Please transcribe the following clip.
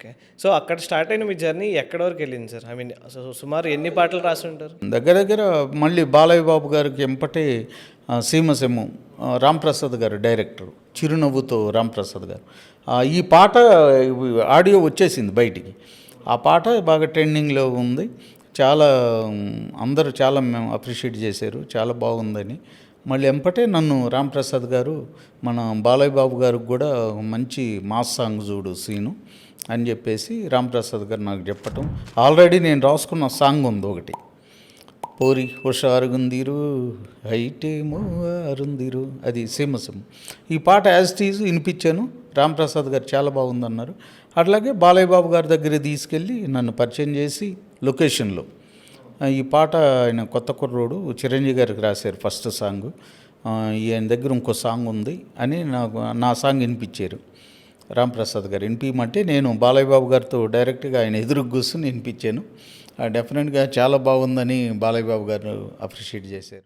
Okay. So, అక్కడ start అయిన మీ journey ఎక్కడి వరకు వెళ్ళింది సార్? ఐ మీన్ సుమారు ఎన్ని పాటలు రాసుంటారు? దగ్గర దగ్గర మళ్ళీ బాలయ్య బాబు గారికి ఎంపటే సీమసింహం రాంప్రసాద్ గారు డైరెక్టర్, చిరునవ్వుతో రాంప్రసాద్ గారు. ఈ పాట ఆడియో వచ్చేసింది బయటికి. ఆ పాట బాగా ట్రెండింగ్లో ఉంది. చాలా అందరూ చాలా మేము అప్రిషియేట్ చేశారు, చాలా బాగుందని. మళ్ళీ ఎంపటే నన్ను రాంప్రసాద్ గారు మన బాలయ్య బాబు గారికి కూడా మంచి మాస్ సాంగ్ చూడు సీను అని చెప్పేసి రాంప్రసాద్ గారు నాకు చెప్పటం. ఆల్రెడీ నేను రాసుకున్న సాంగ్ ఉంది ఒకటి, పోరి హుషారుగుందిరు హైటేమో అరుందిరు, అది సీమసింహం. ఈ పాట యాజ్ టీజ్ వినిపించాను. రాంప్రసాద్ గారు చాలా బాగుందన్నారు. అట్లాగే బాలయ్య బాబు గారి దగ్గర తీసుకెళ్ళి నన్ను పరిచయం చేసి లొకేషన్లో ఈ పాట ఆయన కొత్త కుర్రోడు చిరంజీవి గారికి రాశారు ఫస్ట్ సాంగ్, ఈయన దగ్గర ఇంకో సాంగ్ ఉంది అని నాకు నా సాంగ్ వినిపించారు రాంప్రసాద్ గారు. వినిపించమంటే నేను బాలయ్య బాబు గారితో డైరెక్ట్గా ఆయన ఎదురు కూర్చుని వినిపించాను. డెఫినెట్గా చాలా బాగుందని బాలయ్య బాబు గారు అప్రిషియేట్ చేశారు.